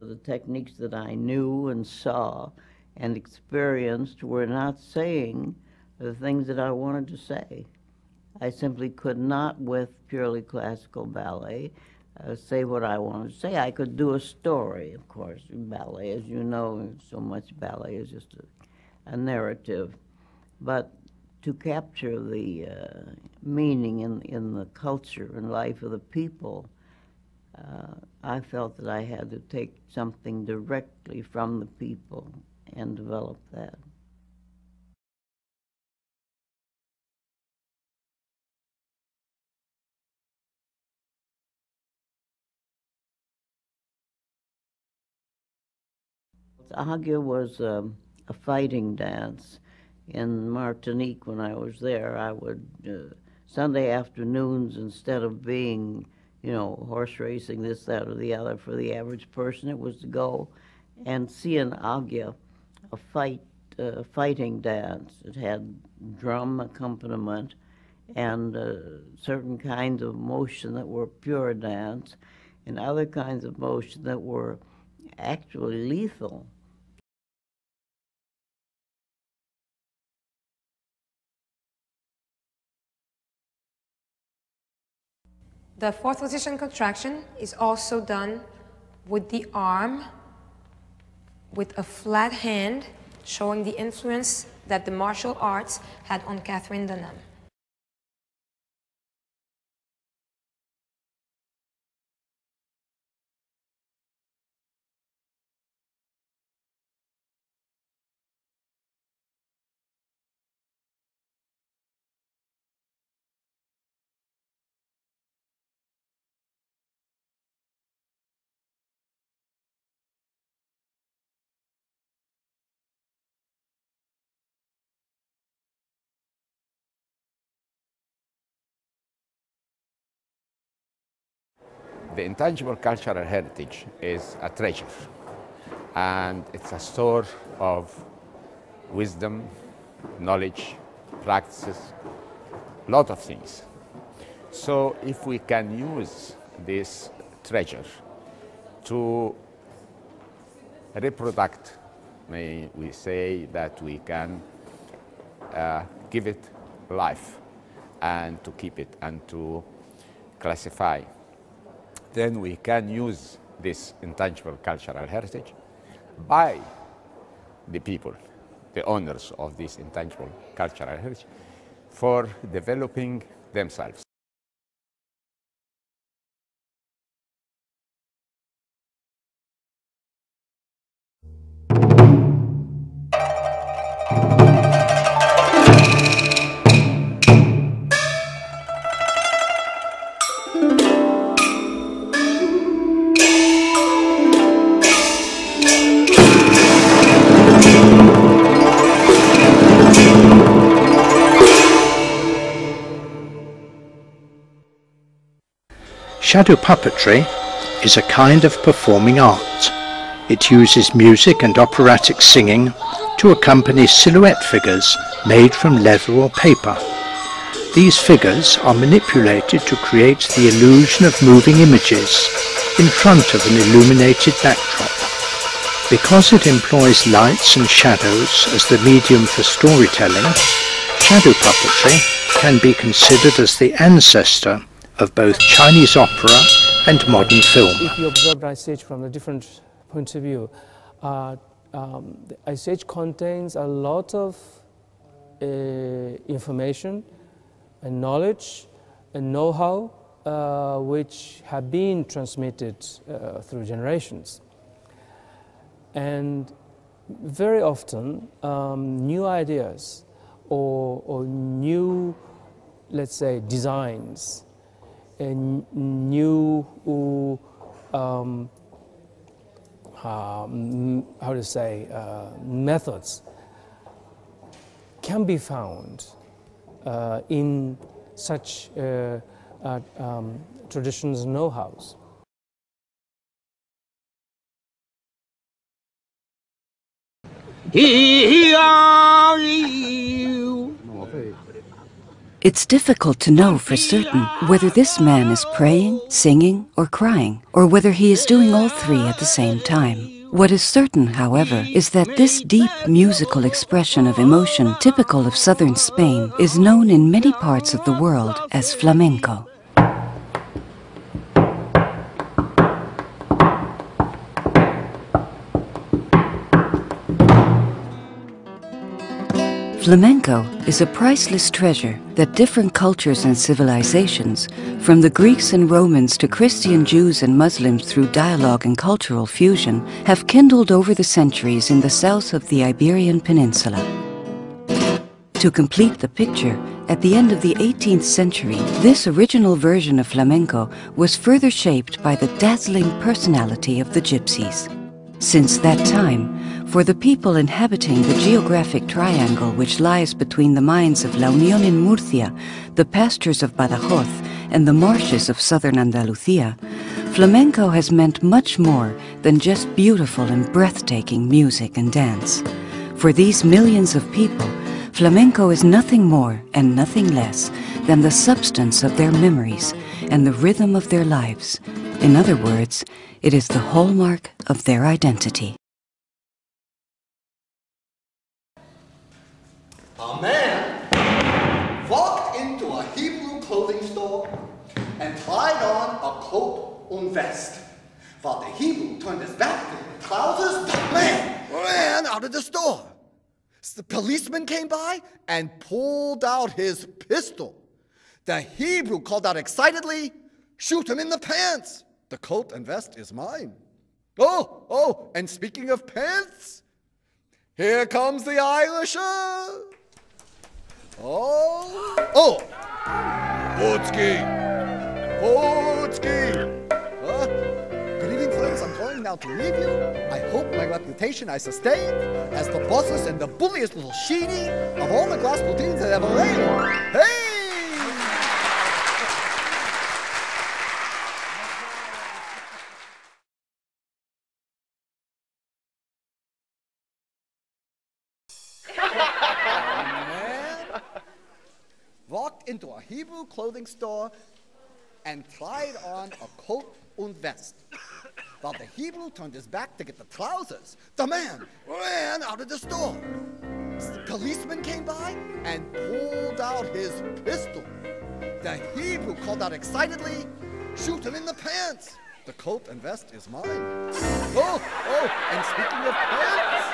The techniques that I knew and saw and experienced were not saying the things that I wanted to say. I simply could not, with purely classical ballet, say what I wanted to say. I could do a story, of course, in ballet. As you know, so much ballet is just a narrative. But to capture the meaning in the culture and life of the people, I felt that I had to take something directly from the people and develop that. Agia was a fighting dance. In Martinique, when I was there, I would, Sunday afternoons, instead of being, horse racing, this, that, or the other, for the average person, it was to go and see an agia, a fighting dance. It had drum accompaniment and certain kinds of motion that were pure dance, and other kinds of motion that were actually lethal. The fourth position contraction is also done with the arm, with a flat hand, showing the influence that the martial arts had on Catherine Denham. The intangible cultural heritage is a treasure, and it's a store of wisdom, knowledge, practices, a lot of things. So if we can use this treasure to reproduce, may we say that we can give it life and to keep it and to classify, then we can use this intangible cultural heritage by the people, the owners of this intangible cultural heritage, for developing themselves. Shadow puppetry is a kind of performing art. It uses music and operatic singing to accompany silhouette figures made from leather or paper. These figures are manipulated to create the illusion of moving images in front of an illuminated backdrop. Because it employs lights and shadows as the medium for storytelling, shadow puppetry can be considered as the ancestor of both Chinese opera and modern film. If you observe the Ice Age from a different point of view, the Ice Age contains a lot of information and knowledge and know-how which have been transmitted through generations. And very often new ideas or new, let's say, designs and new methods can be found in such traditions and know-hows. It's difficult to know for certain whether this man is praying, singing, or crying, or whether he is doing all three at the same time. What is certain, however, is that this deep musical expression of emotion typical of southern Spain is known in many parts of the world as flamenco. Flamenco is a priceless treasure that different cultures and civilizations, from the Greeks and Romans to Christian Jews and Muslims through dialogue and cultural fusion, have kindled over the centuries in the south of the Iberian Peninsula. To complete the picture, at the end of the 18th century, this original version of flamenco was further shaped by the dazzling personality of the gypsies. Since that time, for the people inhabiting the geographic triangle which lies between the mines of La Unión in Murcia, the pastures of Badajoz, and the marshes of southern Andalusia, flamenco has meant much more than just beautiful and breathtaking music and dance. For these millions of people, flamenco is nothing more and nothing less than the substance of their memories and the rhythm of their lives. In other words, it is the hallmark of their identity. A man walked into a Hebrew clothing store and tried on a coat and vest. While the Hebrew turned his back to the trousers, the man ran out of the store. The policeman came by and pulled out his pistol. The Hebrew called out excitedly, "Shoot him in the pants! The coat and vest is mine." Oh, and speaking of pants, here comes the Irisher. Bootski. Good evening, friends. I'm going now to leave you. I hope my reputation I sustained as the bossest and the bulliest little sheeny of all the gospel teens that ever reigned. Hey! Walked into a Hebrew clothing store and tried on a coat and vest. While the Hebrew turned his back to get the trousers, the man ran out of the store. The policeman came by and pulled out his pistol. The Hebrew called out excitedly, "Shoot him in the pants! The coat and vest is mine." Oh, and speaking of pants,